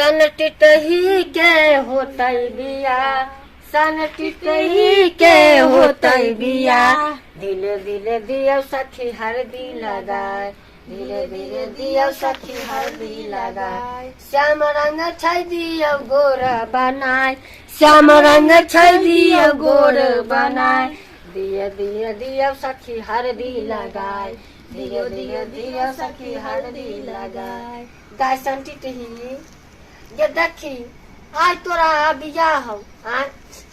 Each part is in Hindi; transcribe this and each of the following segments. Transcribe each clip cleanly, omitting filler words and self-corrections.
सन टिटही के होतई बिया, सन टिटही के होतई बिया, धीरे धीरे दियो सखी हरदी लगाए, धीरे धीरे दियो सखी हरदी लगाए, श्याम रंग छै दियो गोर बनाए, श्याम रंग छै दियो गोर बनाए, दिए दिए दियो सखी हरदी लगाए, दियो दियो दियो सखी हरदी लगाए। गाय सन टिटही ये देखी आज तोरा बियाह हो,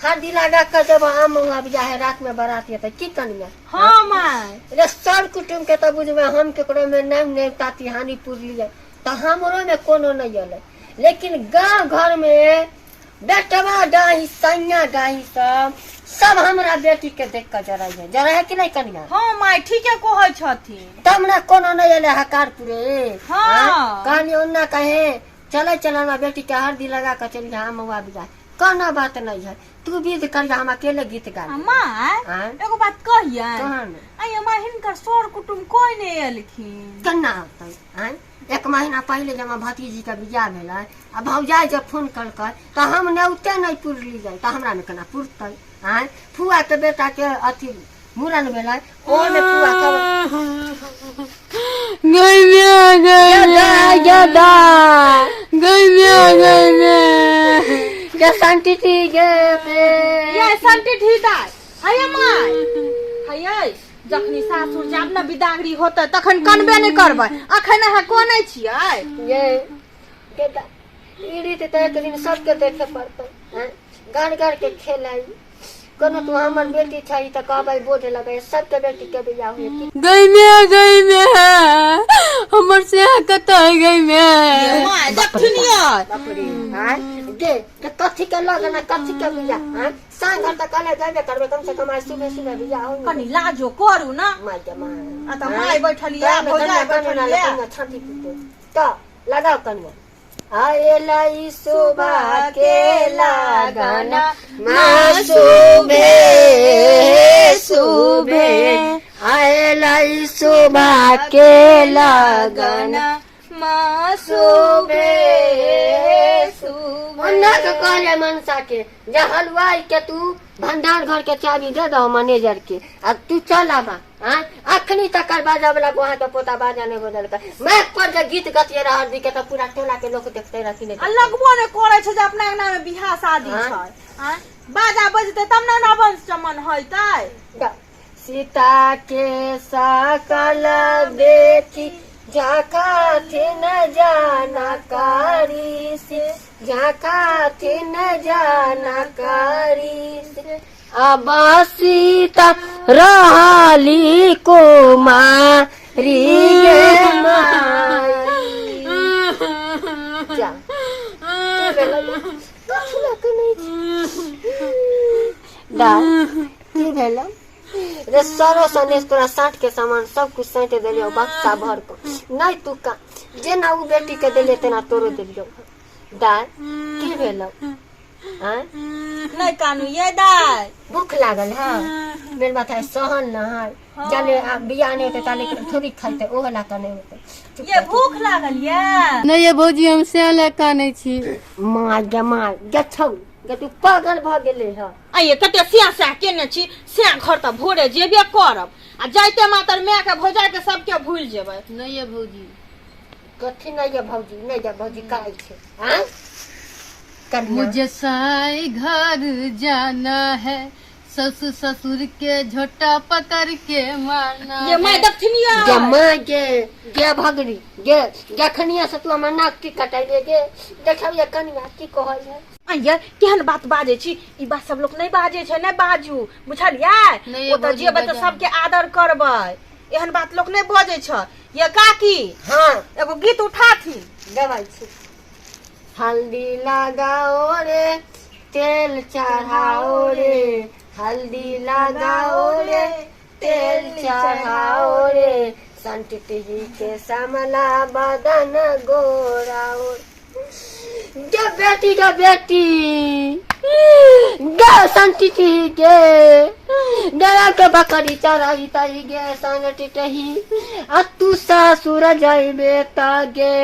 हरदी लगा कर जब हम बियाह है रात में बारात है की कनिया। हाँ माय रे सब कुटुम के तो बुझबे हम केकरो में नहीं ताती हानि पूजलिए तो हमरो में कोनो नहीं अले, लेकिन गांव घर में बेटवा डाही सैया डाही सब हमरा बेटी के देख कर जरा है कि नहीं कनिया। हाँ माय ठीक है कहै छथिन तब ना कोनो नहीं अले हकार पूरे। हाँ कहानी उन्ना कहे चले चला बेटी के हरदी लगा कर चली हम हुआ बिया, कोनो बात नहीं है, तू विध कर हम अकेले गीत गा। माय एगो बात कहिए आइए माय हिनकर सर कुटुम कोई नहीं एलखिन केना होतै। एक महीना पहले जब भतीजी के बियाह भेल आ भौजाई जब फोन कर तो हम नेउते नहीं पुरली जाए तो हमरा में केना पुरतै। फुआ के बेटा के अथी मुरन भेल ओ में फुआ के संटी थी गे ये संटी थी दाई हय माय हय जखनी सासुर जाब न बिदागरी होतै तखन कनबे नहीं करबै, अखन है कोनै छियै ये बेटा इड़ी ते एक दिन सबके देखे पड़तै, गाड़ गाड़ के खेलाई कोनो तू हमर बेटी छै त कहबै बोझ लगे सबके बेटी के बियाह हुए गई में हमर से कतै गई में माय जखनिया दे के कथी के लगना कथी के बियाह सांग घर तक कले जाबे करबे कम से कम आज सुबह सुबह बियाह हो कनी लाजो करू ना। माय के माय आ त माय बैठलिया भौजाई बैठलिया छाती पीते तो लगाओ कनिया। आएलाई शोभा के लागना माँ शुभे शुभे, आएलाई शोभा के लागना माँ शुभे शुभे। कहले मनसा के जा हलवाई के तू भंडार घर के चाबी दे दो मैनेजर के अब तू चल आबा अखनी तक बाजा वाला वहाँ तो पोता बाजा नहीं बदल कर मैं पर के गीत गतिए हरदी के तो पूरा टोला के लोग देखते रहती नहीं लगबो ने करे छै जे अपना अंगना में बियाह शादी छै बाजा बजते तब ना वंश चमन होइतै। सीता के सकल देखी झाका थे न जाना कारी से, झाका थे न जाना कारी से, अब सीता रहली कुमारी गे माई। जा की भेल रे सरो सनेस तोरा 60 के सामान सब कुछ सैंते देलियो बक्सा भर को नहीं तू का जेना उ बेटी के देले तेना तोरो देलियो दाय की भेल नहीं कानू ये दाई भूख लागल है मेरे माथा सहन न है जाने बियाह नहीं होते ताले थोड़ी खाते ओह ला का नहीं होते ये भूख लागल ये नहीं ये भौजी हम से ले कानै छी मां गछौ गे तू पागल भ गेले ह। आइए कते सिया सा केने छी सिया घर त भोरे जेबे करब आ जाइते मातर माय के भौजाई के सबके भूल जेबै। नहीं ये भौजी कथी नहीं ये भौजी नहीं ये भौजी काहे छे हां मुझे साई घर जाना है ससुर ससुर के झोटा पकड़ के मारना ये मैं दक्षिणिया गे मां गे भगरी गे जखनिया से तू हमर नाक की कटाइले गे देखब ये कनिया की कहै है। आइए केहन बात बाजे छी ई बात सब लोग नहीं बाजे छै नहीं बाजू बुझलियै ओ त जे बच्चा सबके आदर करबै एहन बात लोग नहीं बजे छ। ये काकी हां एगो गीत उठाथी गवाई छी हल्दी लगाओ रे तेल चढ़ाओ रे हल्दी लगाओ रे तेल चढ़ाओ रे संटिटी के समला बदन गोराओ गे बेटी गे संटिटी गे डरा के बकरी चराई ताई गे संटिटी आ तू ससुर जाइबे ता गे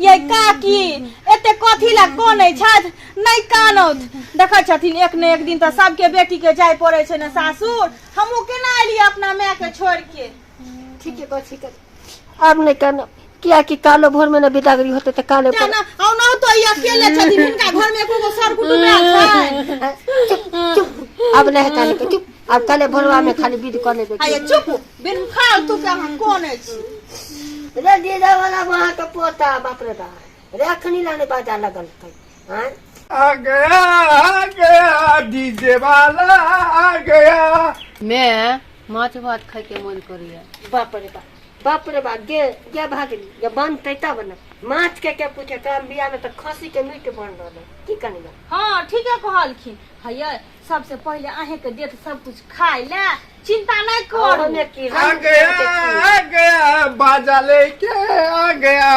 ये काकी एते कथी ला कोनै छथि नहीं कानत देखै छथिन एक ने एक दिन तो सबके बेटी के जाय पड़े छै ने सासुर हमहू केना एलिए अपना माय के छोड़ के ठीक है ठीक है अब नहीं करना क्या कि कालो भोर में ना बिदागरी होते तो काले पर ना औ न तो ये अकेले छथिन इनका घर में एको सर कुटुम आयल छै चुप अब नहीं काले के चुप अब काले भोरवा में खाली विध कर लेबे आये चुप बिन फालतू के हम कोनै छी रे दीदा वाला वहां के पोता बाप रे बाप रे अखनी लाने बाजा लगल है हां आ गया डीजे वाला आ गया। मैं माछ भात खाए के मन करिए। बाप रे बाप गे भागली ये बनते तब न माछ के पूछे काम बिया में तो खसी के मीट बन रहल की कनिया। हां ठीक है कहलखिन हैया सबसे पहले आहे के देत सब कुछ खाए ले चिंता नहीं कर हमें की आ गया बाजा लेके आ गया।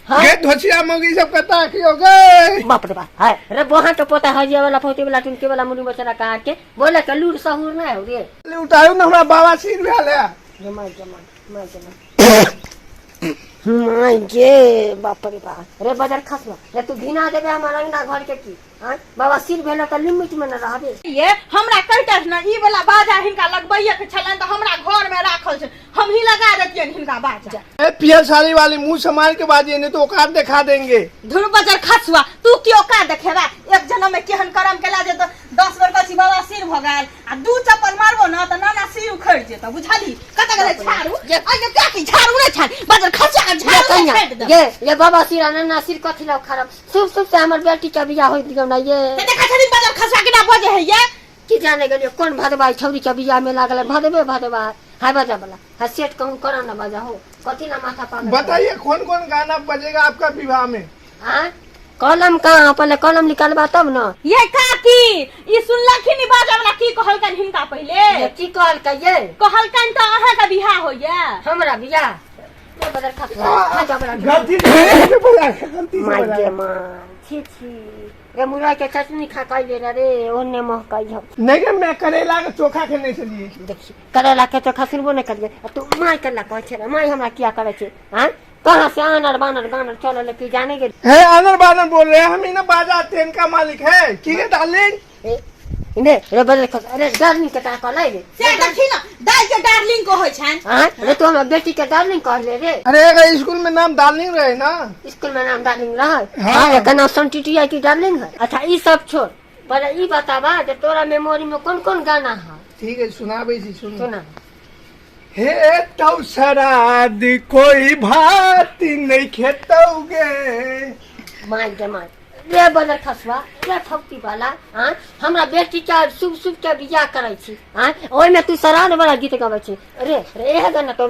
हाँ? ये धोचिया मोगी सब कता की हो गए। बाप रे बाप है रे वहां के पोता हजिया वाला पोती वाला टुनके वाला मुड़ी बचरा कहा के बोले के लूर सहूर ना हो रे ले उठायो ना हमरा बाबा सिर भेले जमा माय गे बाप रे बाप रे बाजार खसवा रे तू घिना देबे हमारा अंगना घर के की हां बाबा सिर भेला त लिमिट में न रहबे ये हमरा कहता न ई वाला बाजा हिनका लगबैया के छलन त हमरा घर में राखल छै हम ही लगा देतियन हिनका बाजा ए पियर साड़ी वाली मुंह संभाल के बाजिए नहीं तो औकात दिखा देंगे। धुर बाजार खसवा तू की औकात देखेबा एक जन्म में केहन करम केला जे त 10 बार कछि बाबा सिर भ गेल आ दू चप्पल मारबो न त नाना सिर उखड़ जेत बुझाली कत गले झाड़ू आ ये की झाड़ू नहीं छाड़ बाजार खसा के झाड़ू छाड़ दे ये बाबा सिर नाना सिर कथि ला खराब शुभ से हमर बेटी के बियाह होई दियो ना ये देखा छथिन बाजार खसा के ना बजे है ये की जाने गेलियो कोन भदवाई छौरी के बियाह में लागल भदवा हाय बाजा वाला हा सेट कहूं करा ना बाजा हो कथि ना माथा पागल बताइए कौन कौन गाना बजेगा आपका विवाह में। हां कलम कहां पहले कलम निकालबा तब ना ये काकी ई सुनलखिन ई बाजा वाला की कहलकन हिनका पहले ये की कहल के ये कहलकन त अहाँ का बियाह होइया हमरा बियाह ये बदर खा बड़ा गलती से बोला गलती से माय बोला। गे मां छी रे मुरा के चटनी खा काई ले रे ओने महकाई हम नहीं कि मैं करेला के चोखा खेने चलिए। देखी करेला के तो खसिरबो न करिए तू माय करला कहै छे माय हमरा किया करे छे हां कहां से आनर बानर गानर चल ले की जाने गे है आनर बानर बोल रहे हैं हम ही ना बाजा ट्रेन का मालिक है की के डार्लिंग ने रे बदल खस अरे डार्लिंग के ता कहलै रे से देखी ना दाई के डार्लिंग को होय छन हां रे तू हमरा बेटी के डार्लिंग कह ले रे अरे अगर स्कूल में नाम डार्लिंग रहे ना स्कूल में नाम डार्लिंग रहा हाँ। हां का नाम संटिटिया की डार्लिंग है। अच्छा ई सब छोड़ पर ई बतावा जे तोरा मेमोरी में कौन कौन गाना है ठीक है सुनाबे छी सुन सुना हे तौ सराद कोई भाती नहीं खेतोगे। माय गे माय रे बदल खसवा रे ठौकी वाला हां हमरा बेटी के शुभ शुभ के बियाह करे छी हां ओय में तू सराद वाला गीत गावे छी रे ए गाना तो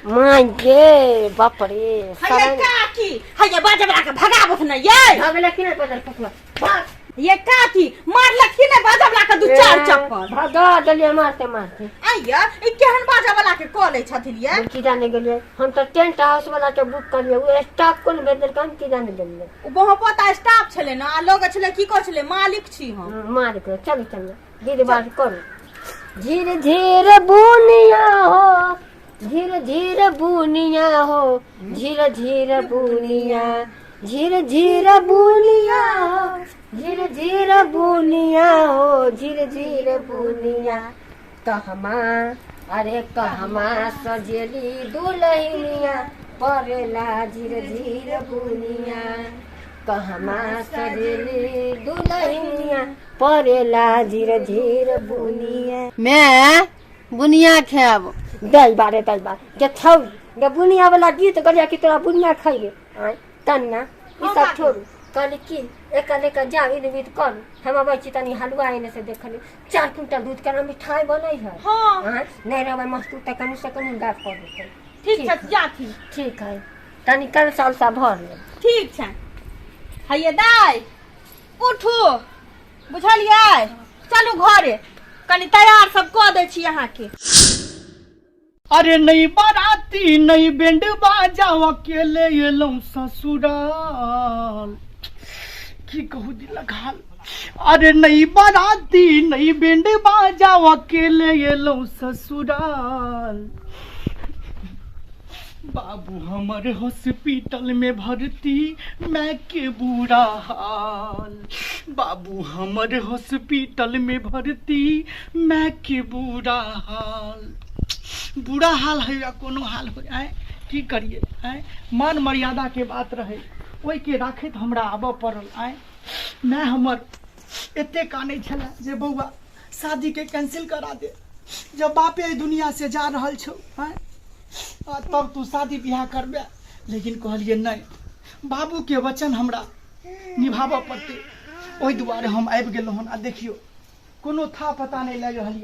माय गे बाप रे हैया काकी हैया बाजा वाला के भगाबत न ये भागले कि नहीं बदल खसवा भाग ये काकी मारलखिन ने बाजा वाला के दू चार चप्पल भागा दलिया मारते आइया ई केहन बाजा वाला के कॉले छथिन ये की जाने गेलिए हम तो टेंट हाउस वाला के बुक करिए वो स्टाफ कोन बेदर काम की जाने गेलिए ओ बहुत पता स्टाफ छले ना आ लोग छले की कर छले मालिक छी हम मार के चल दीदी बात करो धीरे धीरे बुनिया हो धीरे धीरे बुनिया हो धीरे धीरे बुनिया धीरे धीरे बुनिया हो धीरे धीरे बुनिया हो धीरे धीरे बुनिया कहमा अरे कहमा सजेली दुल्हनिया परेला धीरे धीरे बुनिया कहमा सजेली दुल्हनिया परेला धीरे धीरे बुनिया मैं बुनिया खाब दई बारे जे छौ गे बुनिया वाला गीत गरिया कि तोरा बुनिया खइबे आय तन्ना ई सब छोड़ कहली की एक लेकर जा इन बीत कर हम अबै छी तनी हलवा एने से देखली 4 क्विंटल दूध के मिठाई बनै है हां नहीं रहबै मस्तू त कनु से कनु गाछ कर देते ठीक छै जाथी ठीक है तनी कल साल सा भर ले ठीक छै हैया दाई उठू बुझलियै चलू घरे कनी तैयार सब क दै छी अहाँ के। अरे नहीं बाराती नहीं बैंड बाजा अकेले एलौं ससुराल की कहू दिल घाल। अरे नहीं बाराती नहीं बैंड बाजा अकेले एलौं ससुराल बाबू हमारे हॉस्पिटल में भर्ती, मैं के बुरा हाल। बाबू हमारे हॉस्पिटल में भर्ती, मैं के बुरा हाल। बुरा हाल है या कोनो हाल हो आए, की करिए आए। मान मर्यादा के बात रहे, ओहि के राखैत हमरा आबऽ पड़ल आए। मैं हमर एते कानै छला जे बौआ शादी के कैंसिल करा दे, जब बापे एहि दुनिया से जा रहल छौ आए, तब तू शादी ब्याह करबे। लेकिन कहलिए नहीं, बाबू के वचन हमरा निभाबऽ पड़तै। ओहि दुआरे हम आबि गेलहुँ हन। आ देखियो कोनो था पता नहीं लग रहल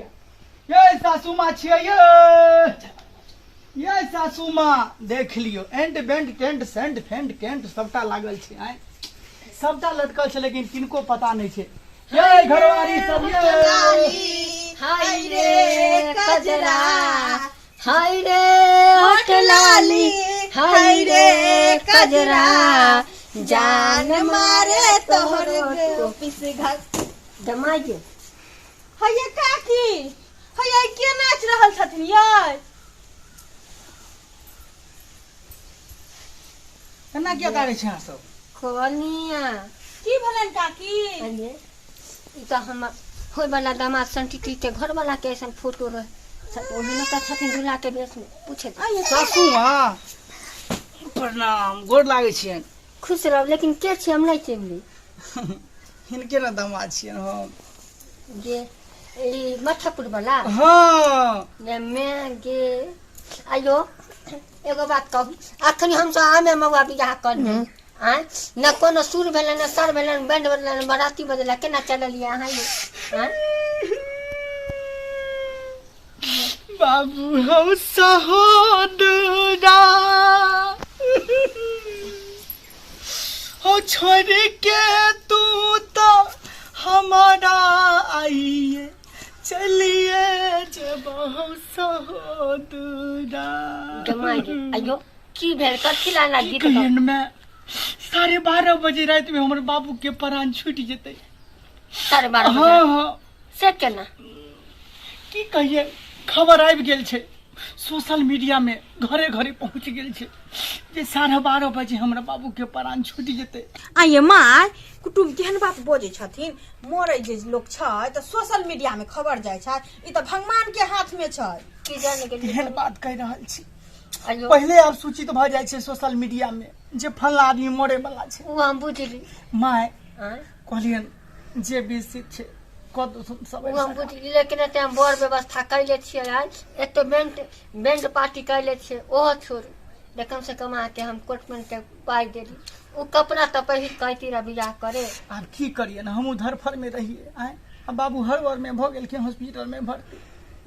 ये सासू माँ छियै ये सासू माँ, देख लियो एंड बेंड टेंट सेंट फेंट केंट सबटा लागल छै आए, सबटा लटकल छै, लेकिन किनको पता नहीं छै। ये घरवाली सब ये हाय रे कजरा, हाय रे होठ लाली, हाय रे कजरा, जान मारे तोहरे ऑफिस घास दमाइए। हैये काकी, हैये के नाच रहल छथिन ये? केना किया करै छै अहाँ सब? कोनिया की भेलन काकी? अरे ई तो हम होय वाला दामाद संटिटी के घर वाला के ऐसा फोटो रहे, सब ओही में का छथिन दूल्हा के बेस में। पूछे सासू माँ प्रणाम, गोर लागै छियनि। खुश रहो, लेकिन के छी हम नहीं चिन्हली। हिनके ना दामाद छियनि हम। जे ई मठपुर वाला हाँ ने मैं गे आयो एगो बात कहू, अखनी हम सब आमे मौआ बियाह कर ले आय, न कोनो सुर भेले न सर भेले न बैंड बजले न बराती बजला, केना चललिए अहाँ ये आय? बाबू हम सहोदरा हो छोड़ के तू तो हमारा आइए चलिए जब हम सहोदरा। जमाई आयो की भेल कथी लाना गीत कहियन में 12:30 बजे रात में हमारे बाबू के प्राण छूट जेते। 12:30 हाँ हाँ से केना की कहिए, खबर आबि गेल छै सोशल मीडिया में, घरे घरे पहुंच गेल छै जे 12:30 बजे हमरा बाबू के प्राण छूट जेते। आइये माय कुटुम केहन बात बजे छथिन, मरे जे लोग छै त सोशल मीडिया में खबर जाय छै, ई त भगवान के हाथ में छै। की जाने के लिए एहन बात कह रहल छी, आयो पहले आप सूचित भ जाय छै सोशल मीडिया में जे फल्ला आदमी मरे वाला छै। वो हम बुझली माय आय, कहलियन जे विषित छै कद सब वो हम बुझली, लेकिन एते हम बड़ व्यवस्था कैले छियै आज, एते बैंड पार्टी कैले छियै, ओहो छोड़ ले कम से कम आके हम कोटमन के पाई देली। वो कपड़ा तो पहिर कहती रह बियाह करे। आब की करिए ना, हम धरफर में रहिए आए। अब बाबू हर बार में भ गेल के हॉस्पिटल में भर्ती।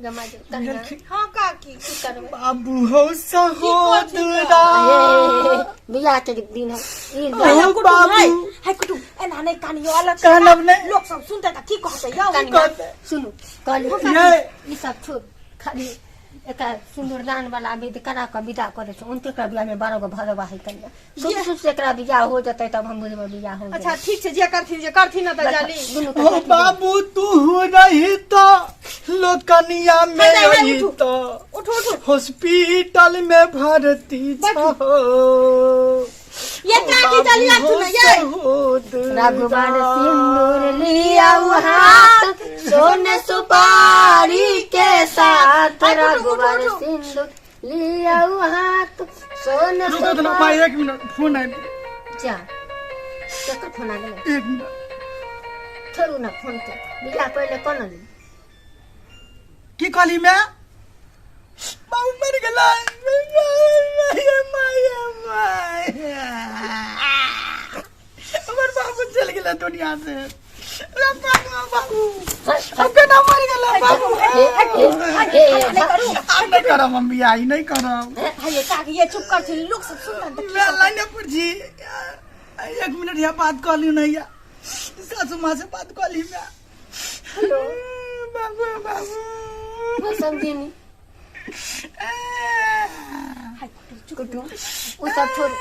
जमा दे कन्या हाँ काकी की करबे, बाबू हो सहोदरा बियाह के दिन है ई है कुटुम बाबू। है कुटुम एना नहीं कानियो अलग कहलब नहीं। लोग सब सुनते त की कहते यौ? कन्या सुनु कहली ये ई सब छोड़, खाली एक सिंदूरदान वाला विधि करा के विदा करे छै। उनके का बियाह में 12 गो भरवा है कन्या, सुन से एकरा बियाह हो जतै तब हम बुझबै बियाह हो। अच्छा ठीक छै, जे करथिन न त जाली। ओ बाबू तू रही तो लोकनिया में नहीं, रही उठो। तो उठो उठो, हॉस्पिटल में भर्ती बैठो। छहो। ये काकी चली आ सुन ये रघुवर सिंदूर लिया हाथ, सोने सुपारी के साथ। रघुवर सिंदूर लिया हाथ, सोने रुको तो ना सुपारी। भाई, 1 मिनट फोन है। जा केकर फोन आ गेलै? 1 मिनट छोड़ू ना फोन के, बियाह पहले कोन ली की कहली मैं? बाबू मर गेला। हमर बाबू चल गेला दुनिया से। अरे बाबू अब केना मर गेला बाबू? अब नहीं करब हम बियाह, ई नहीं करब। ये काकी ये चुप करथिन, लोग सब सुनते त मैं लाइन पर जी 1 मिनट यहाँ बात कर ली नहीं या सासू माँ से बात कर ली मैं। हेलो बाबू बाबू वो समझी कुटुम वो सब छोड़।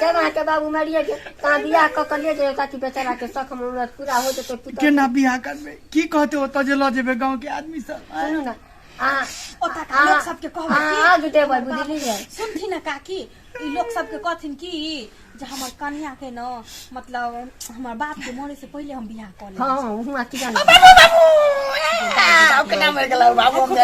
जब वहाँ के बाबू मरिए गए कहाँ बियाह कऽ ले जाए ताकि बेचारा के शौक मुराद पूरा हो जते। केना बियाह करबे? की कहते हो तो जे ल जेबे गांव के आदमी सब? सुनू ना ओता का लोग सबके कहबै कि आग देबै बुझलियै सुनथि न काकी ई लोग सबके कहथिन कि जे हमर कन्या के न मतलब हमर बाप के मरे से पहिले हम बियाह कर लेब। हां हुआ की जान अब केना मर गेलौ बाबू हम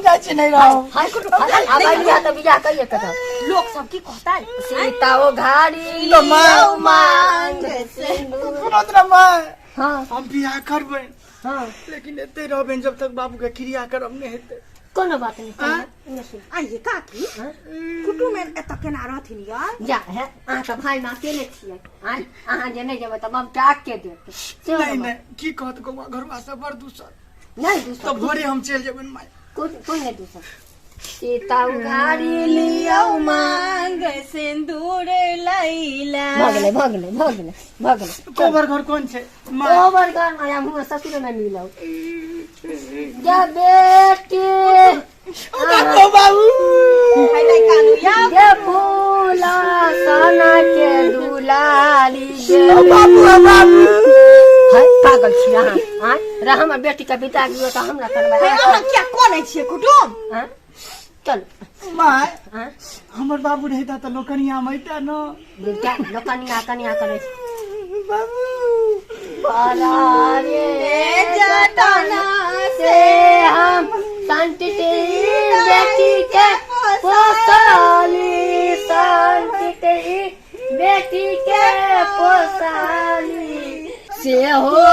जाइ छी नहीं रहो हाय कुटु आबै बियाह त बियाह कहिए कत लोग सब की कहतै सीता ओ घाड़ी तो मां मांग सिंदूर सुनो त मां हां हम बियाह करबै हां लेकिन एते रहबे जब तक बाबू के क्रिया करब नहीं हेतै। कोनो बात नहीं आइए काकी कुटुम में एत केना रहथिन यार जा है अहाँ त भाई में अकेले छियै अहाँ जे नहीं जेबै त हम टाक के देत नहीं नहीं की कहत गौवा घरवा से बड़ दूसर नहीं दूसरा तो भोरे हम चल जेबै माय कोई नहीं दूसरा सीता उघाड़ी लियो मांग सिंदूर लैला भगले कोबर घर कौन छे माय ओवर गान आया हुआ ससुर में मिलौ जा बेटी बाबू बाबू हाय नहीं कानू या जे फूला सोना के दुलारी गे बाबू बाबू हाय पागल छी अहाँ रे हमर बेटी के बिता दियो त हमरा करबा अहाँ क्या कोन छियै कुटुम हां चल माय हां हमर बाबू रहता त लोकनिया मैता न बेटा लोकनिया कनिया करे बाबू परारे जटना से हम संतति बेटी के पोसाली संतति बेटी के पोसाली से हो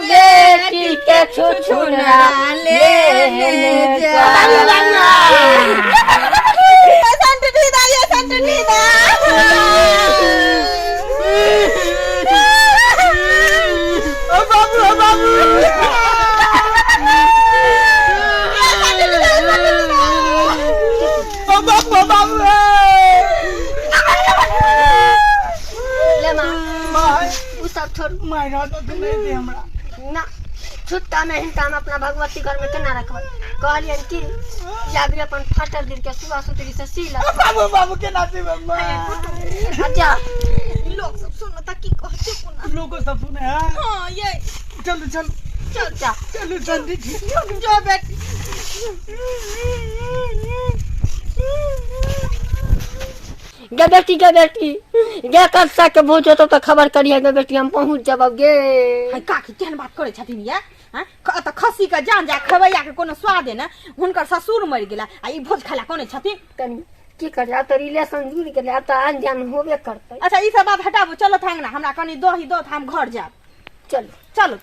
बेटी के छुछुना ले जा संतति दा ये संतति दा बाबू बाबू बाबू बाबू ले मां उ सब छोड़ माय रात तो नहीं दे हमरा ना छुट्टा में हिंता हम अपना भगवती घर में केना रखब कहलियन कि जाबी अपन फटल दिल के सुबह सुतरी से सीला बाबू बाबू के नाते मां अच्छा लोग सब सुनो त की कहते कोना लोगों सब सुने हैं हां ये चल चल चल जा चल जल्दी जो बेटी गे बेटी गे कक्षा के भोज होतो तो खबर करिए गे बेटी हम पहुंच जब गे हाय काकी केहन बात करे छथिन ये हैं त खस्सी के जान जा खवैया के कोनो स्वाद है ना हुनकर ससुर मर गेला आ ई भोज खाला कोने छथिन तनी की कर जा तो रिलेशन जुड़ गेले अब तो अनजान होबे करते अच्छा ई सब बात हटाबो चलो थांगना हमरा कनी दही दो हम घर जाब चलो चलो